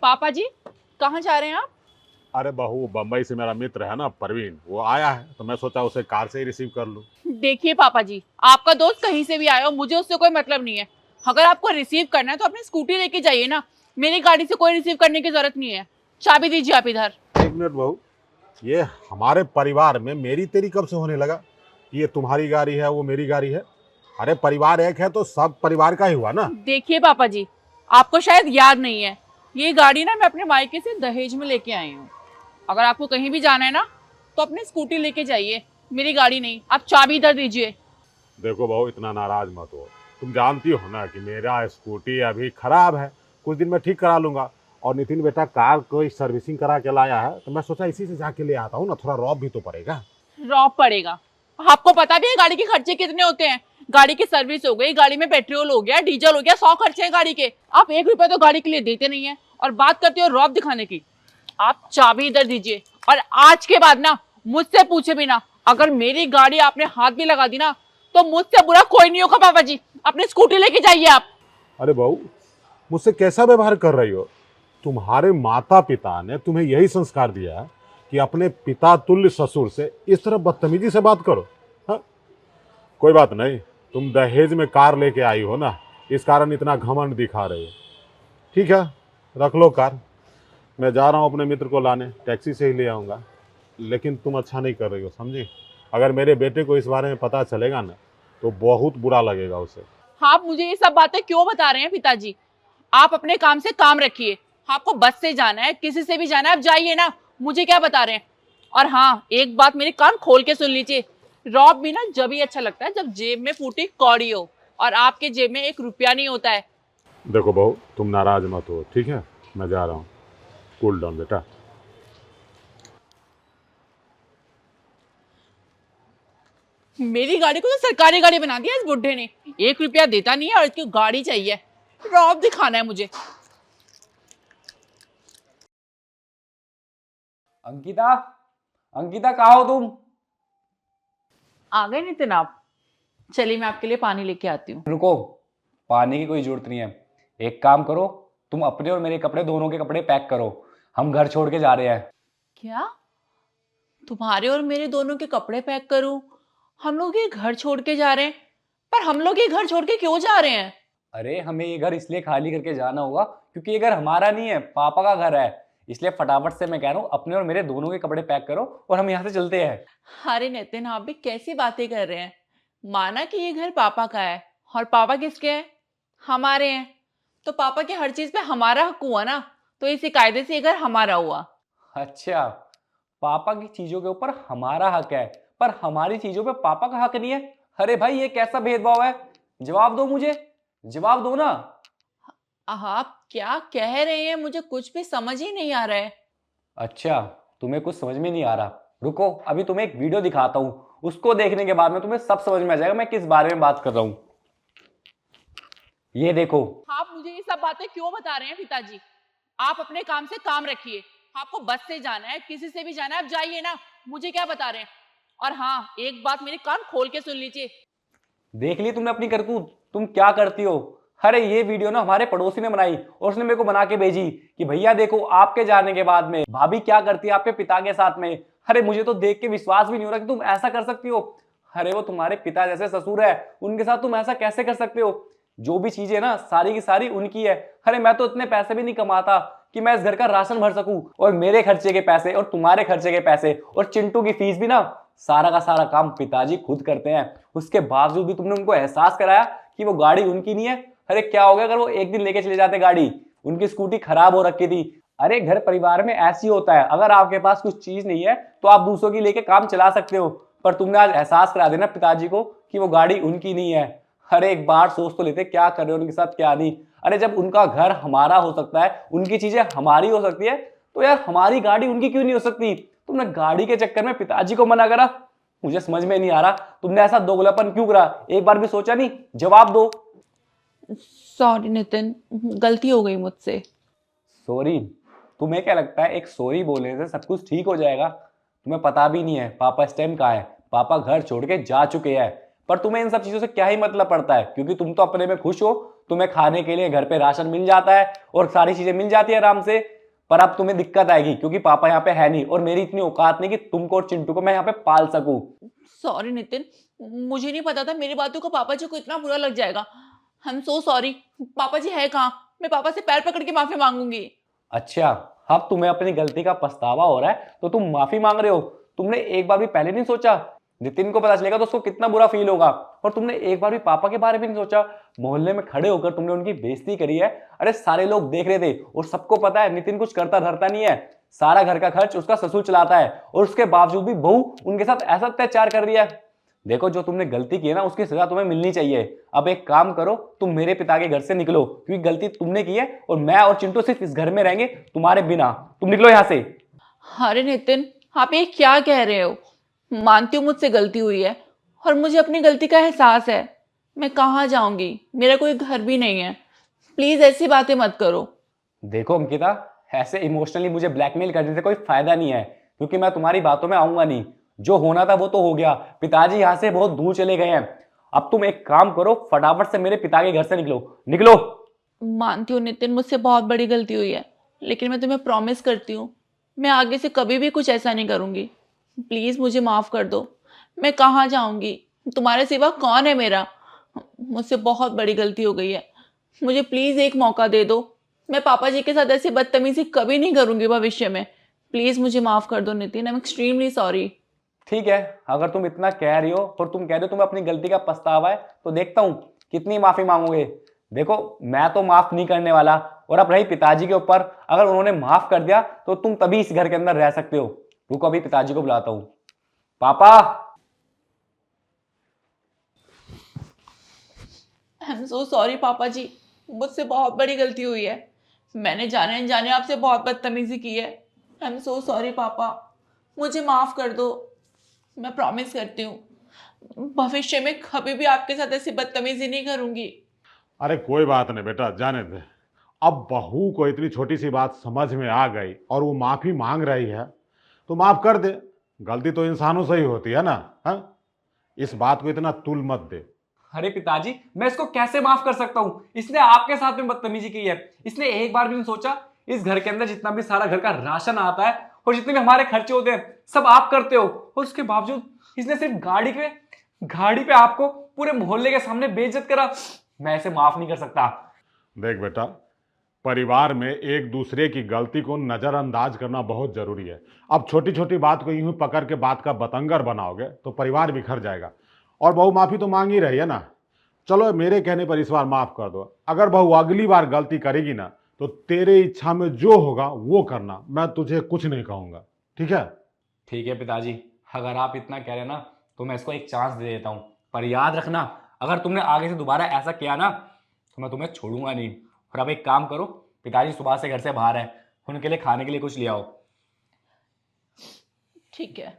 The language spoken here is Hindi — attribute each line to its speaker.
Speaker 1: पापा जी, कहाँ जा रहे हैं आप?
Speaker 2: अरे बहू, बम्बई से मेरा मित्र है ना परवीन, वो आया है तो मैं सोचा उसे कार से ही रिसीव कर लूं।
Speaker 1: देखिए पापा जी, आपका दोस्त कहीं से भी आया हो, मुझे उससे कोई मतलब नहीं है। अगर आपको रिसीव करना है तो अपनी स्कूटी लेके जाइए ना। मेरी गाड़ी से कोई रिसीव करने की जरूरत नहीं है। चाबी दीजिए आप इधर।
Speaker 2: एक मिनट बहू, ये हमारे परिवार में मेरी तेरी कब से होने लगा? ये तुम्हारी गाड़ी है, वो मेरी गाड़ी है। अरे परिवार एक है तो सब परिवार का ही हुआ ना।
Speaker 1: देखिए पापा जी, आपको शायद याद नहीं है, ये गाड़ी ना मैं अपने मायके से दहेज में लेके आई हूँ। अगर आपको कहीं भी जाना है ना तो अपनी स्कूटी लेके जाइए, मेरी गाड़ी नहीं। आप चाबी इधर दीजिए।
Speaker 2: देखो बहू, इतना नाराज मत हो। तुम जानती हो ना कि मेरा स्कूटी अभी खराब है। कुछ दिन में ठीक करा लूंगा। और नितिन बेटा कार कोई सर्विसिंग करा के लाया है तो मैं सोचा इसी से जाके ले आता हूँ ना, थोड़ा रौब भी तो पड़ेगा।
Speaker 1: रॉब पड़ेगा? आपको पता भी है गाड़ी के खर्चे कितने होते हैं? गाड़ी की सर्विस हो गई, गाड़ी में पेट्रोल हो गया, डीजल हो गया, 100 खर्चे हैं गाड़ी के। आप 1 रुपए तो गाड़ी के लिए देते नहीं है और बात करते हो रॉब दिखाने की। आप चाबी इधर दीजिए और आज के बाद ना मुझसे पूछे बिना अगर मेरी गाड़ी आपने हाथ भी लगा दी ना तो मुझसे बुरा कोई नहीं होगा। पापा जी, अपनी स्कूटी लेके जाइए आप।
Speaker 2: अरे बहू, मुझसे कैसा व्यवहार कर रही हो? तुम्हारे माता पिता ने तुम्हें यही संस्कार दिया है कि अपने पिता तुल्य ससुर से इस तरह बदतमीजी से बात करो। हाँ, कोई बात नहीं। तुम दहेज में कार लेके आई हो ना, इस कारण इतना घमंड दिखा रही हो। ठीक है, रख लो कार। मैं जा रहा हूँ अपने मित्र को लाने, टैक्सी से ही ले आऊँगा। लेकिन तुम अच्छा नहीं कर रही हो, समझी? अगर मेरे बेटे को इस बारे में पता चलेगा ना तो बहुत बुरा लगेगा उसे।
Speaker 1: आप मुझे ये सब बातें क्यों बता रहे हैं पिताजी? आप अपने काम से काम रखिए। आपको बस से जाना है, किसी से भी जाना है, आप जाइए ना। मुझे क्या बता रहे हैं? और हाँ, एक बात मेरे कान खोल के सुन लीजिए। रॉब भी ना जब ही अच्छा लगता है जब जेब में फूटी कौड़ी हो, और आपके जेब में 1 रुपया नहीं होता है।
Speaker 2: देखो बहू, तुम नाराज मत हो, ठीक है? मैं जा रहा हूँ। कूल डाउन बेटा।
Speaker 1: मेरी गाड़ी को तो सरकारी गाड़ी बना दिया इस बुढ़े ने। 1 रुपया देता नहीं है और इसकी गाड़ी चाहिए। रॉब दिखाना है मुझे।
Speaker 3: अंकिता, अंकिता कहाँ हो तुम?
Speaker 1: आ गए नितिन आप? चलिए मैं आपके लिए पानी लेके आती हूँ।
Speaker 3: रुको, पानी की कोई जरूरत नहीं है। एक काम करो, तुम अपने और मेरे कपड़े दोनों के कपड़े पैक करो। हम घर छोड़ के जा रहे हैं।
Speaker 1: क्या? तुम्हारे और मेरे दोनों के कपड़े पैक करूं? हम लोग ये घर छोड़ के जा रहे हैं? पर हम लोग ये घर छोड़ के क्यों जा रहे हैं?
Speaker 3: अरे हमें ये घर इसलिए खाली करके जाना होगा क्योंकि ये घर हमारा नहीं है, पापा का घर है। इसलिए फटाफट से मैं कह रहा हूँ अपने और मेरे दोनों के कपड़े पैक करो और हम यहाँ से चलते हैं।
Speaker 1: अरे नितिन, आप भी कैसी बातें कर रहे हैं? माना कि ये घर पापा का है, और पापा किसके हैं? हमारे हैं। तो पापा की हर चीज पे हमारा हक हुआ ना, तो इसी कायदे से ये घर हमारा हुआ।
Speaker 3: अच्छा, पापा की चीजों के ऊपर हमारा हक है पर हमारी चीजों पे पापा का हक नहीं है? अरे भाई ये कैसा भेदभाव है? जवाब दो मुझे, जवाब दो ना।
Speaker 1: आप क्या कह रहे हैं? मुझे कुछ भी समझ ही नहीं आ रहा है।
Speaker 3: अच्छा, तुम्हें कुछ समझ में नहीं आ रहा? रुको, अभी तुम्हें एक वीडियो दिखाता हूं। उसको देखने के बाद में तुम्हें सब समझ में आ जाएगा मैं किस बारे में बात कर रहा हूं। ये देखो।
Speaker 1: आप मुझे ये सब बातें क्यों बता रहे हैं पिताजी? आप अपने काम से काम रखिए। आपको बस से जाना है, किसी से भी जाना है, आप जाइए ना। मुझे क्या बता रहे हैं? और हाँ, एक बात मेरे कान खोल के सुन लीजिए।
Speaker 3: देख ली तुमने अपनी करतूत, तुम क्या करती हो? अरे ये वीडियो ना हमारे पड़ोसी ने बनाई और उसने मेरे को बना के भेजी कि भैया देखो आपके जाने के बाद में भाभी क्या करती है आपके पिता के साथ में। अरे मुझे तो देख के विश्वास भी नहीं हो रहा कि तुम ऐसा कर सकती हो। अरे वो तुम्हारे पिता जैसे ससुर है, उनके साथ तुम ऐसा कैसे कर सकते हो? जो भी चीजें ना सारी की सारी उनकी है। अरे मैं तो इतने पैसे भी नहीं कमाता कि मैं इस घर का राशन भर सकूं, और मेरे खर्चे के पैसे और तुम्हारे खर्चे के पैसे और चिंटू की फीस भी ना सारा का सारा काम पिताजी खुद करते हैं। उसके बावजूद भी तुमने उनको एहसास कराया कि वो गाड़ी उनकी नहीं है। अरे क्या हो गया अगर वो एक दिन लेके चले जाते गाड़ी? उनकी स्कूटी खराब हो रखी थी। अरे घर परिवार में ऐसी होता है, अगर आपके पास कुछ चीज नहीं है तो आप दूसरों की लेके काम चला सकते हो। पर तुमने आज एहसास करा देना पिताजी को कि वो गाड़ी उनकी नहीं है। अरे एक बार सोच तो लेते क्या कर रहे हो उनके साथ क्या नहीं। अरे जब उनका घर हमारा हो सकता है, उनकी चीजें हमारी हो सकती है, तो यार हमारी गाड़ी उनकी क्यों नहीं हो सकती? तुमने गाड़ी के चक्कर में पिताजी को मना करा। मुझे समझ में नहीं आ रहा तुमने ऐसा दोगलापन क्यों करा? एक बार भी सोचा नहीं? जवाब दो।
Speaker 1: सॉरी नितिन, गलती हो गई मुझसे।
Speaker 3: सॉरी? तुम्हें क्या लगता है एक सॉरी बोलने से सब कुछ ठीक हो जाएगा? तुम्हें पता भी नहीं है पापा इस टाइम कहाँ है। पापा घर छोड़ के जा चुके हैं। पर तुम्हें इन सब चीजों से क्या ही मतलब पड़ता है? क्योंकि तुम तो अपने में खुश हो, तुम्हें खाने के लिए घर पे राशन मिल जाता है और सारी चीजें मिल जाती है आराम से। पर अब तुम्हें दिक्कत आएगी क्योंकि पापा यहाँ पे है नहीं और मेरी इतनी औकात नहीं कि तुमको और चिंटू को मैं यहाँ पे पाल सकूं।
Speaker 1: सॉरी नितिन, मुझे नहीं पता था मेरी बातों का पापा जी को इतना बुरा लग जाएगा। I am so sorry. पापा जी है कहाँ? मैं पापा से पैर पकड़ के माफी मांगूंगी।
Speaker 3: अच्छा, अब तुम्हें अपनी गलती का पछतावा हो रहा है तो तुम माफी मांग रहे हो? तुमने एक बार भी पहले नहीं सोचा? नितिन को पता चलेगा तो उसको कितना बुरा फील होगा। और तुमने एक बार भी पापा के बारे में नहीं सोचा? मोहल्ले में खड़े होकर तुमने उनकी बेइज्जती करी है। अरे सारे लोग देख रहे थे और सबको पता है नितिन कुछ करता धरता नहीं है। सारा घर का खर्च उसका ससुर चलाता है और उसके बावजूद भी बहू उनके साथ ऐसा अत्याचार कर रही है। देखो, जो तुमने गलती की है ना उसकी सजा तुम्हें मिलनी चाहिए। अब एक काम करो, तुम मेरे पिता के घर से निकलो क्योंकि गलती तुमने की है और मैं और चिंटू सिर्फ इस घर में रहेंगे तुम्हारे बिना। तुम निकलो यहाँ से।
Speaker 1: अरे नितिन, आप ये क्या कह रहे हो? मानती हूँ मुझसे गलती हुई है और मुझे अपनी गलती का एहसास है। मैं कहाँ जाऊंगी? मेरा कोई घर भी नहीं है। प्लीज ऐसी बातें मत करो।
Speaker 3: देखो अंकिता, ऐसे इमोशनली मुझे ब्लैकमेल करने से कोई फायदा नहीं है क्योंकि मैं तुम्हारी बातों में आऊंगा नहीं। जो होना था वो तो हो गया। पिताजी यहाँ से बहुत दूर चले गए हैं। अब तुम एक काम करो, फटाफट से मेरे पिता के घर से निकलो। निकलो।
Speaker 1: मानती हूँ नितिन, मुझसे बहुत बड़ी गलती हुई है, लेकिन मैं तुम्हें प्रॉमिस करती हूँ मैं आगे से कभी भी कुछ ऐसा नहीं करूँगी। प्लीज़ मुझे माफ़ कर दो। मैं कहाँ जाऊँगी? तुम्हारे सिवा कौन है मेरा? मुझसे बहुत बड़ी गलती हो गई है। मुझे प्लीज़ एक मौका दे दो। मैं पापा जी के साथ ऐसी बदतमीजी कभी नहीं करूँगी भविष्य में। प्लीज़ मुझे माफ़ कर दो Nitin, I am extremely sorry.
Speaker 3: ठीक है, अगर तुम इतना कह रही हो और तुम कह रहे हो तुम्हें अपनी गलती का पछतावा है तो देखता हूं कितनी माफी मांगोगे। देखो, मैं तो माफ नहीं करने वाला। और अब रही पिताजी के ऊपर, अगर उन्होंने माफ कर दिया तो तुम तभी इस घर के अंदर रह सकते हो। रुको, अभी पिताजी को बुलाता हूं। पापा।
Speaker 1: आई एम सो सॉरी पापा जी, मुझसे बहुत बड़ी गलती हुई है। मैंने जाने अनजाने आपसे बहुत बदतमीजी की है। आई एम सो सॉरी पापा, मुझे माफ़ कर दो। मैं प्रॉमिस करती हूँ भविष्य में कभी भी आपके साथ ऐसी बदतमीजी नहीं करूँगी।
Speaker 2: अरे कोई बात नहीं बेटा, जाने दे। अब बहू को इतनी छोटी सी बात समझ में आ गई और वो माफी मांग रही है तो माफ कर दे। गलती तो इंसानों से ही होती है ना। हाँ, इस बात को इतना तुल मत दे।
Speaker 3: अरे पिताजी, मैं इसको कैसे माफ कर सकता हूं? इसने आपके साथ में बदतमीजी की है। इसने एक बार भी नहीं सोचा इस घर के अंदर जितना भी सारा घर का राशन आता है और जितने भी हमारे खर्चे होते हैं सब आप करते हो। और उसके बावजूद इसने सिर्फ गाड़ी पे आपको पूरे मोहल्ले के सामने बेइज्जत करा। मैं इसे माफ नहीं कर सकता।
Speaker 2: देख बेटा, परिवार में एक दूसरे की गलती को नज़रअंदाज करना बहुत जरूरी है। अब छोटी छोटी बात को यूं ही पकड़ के बात का बतंगर बनाओगे तो परिवार बिखर जाएगा। और बहू माफी तो मांग ही रही है ना। चलो मेरे कहने पर इस बार माफ कर दो। अगर बहू अगली बार गलती करेगी ना तो तेरे इच्छा में जो होगा वो करना, मैं तुझे कुछ नहीं कहूंगा। ठीक है?
Speaker 3: ठीक है पिताजी, अगर आप इतना कह रहे हैं ना तो मैं इसको एक चांस दे देता हूं। पर याद रखना, अगर तुमने आगे से दोबारा ऐसा किया ना तो मैं तुम्हें छोड़ूंगा नहीं। और अब एक काम करो, पिताजी सुबह से घर से बाहर है, उनके लिए खाने के लिए कुछ ले आओ।
Speaker 1: ठीक है।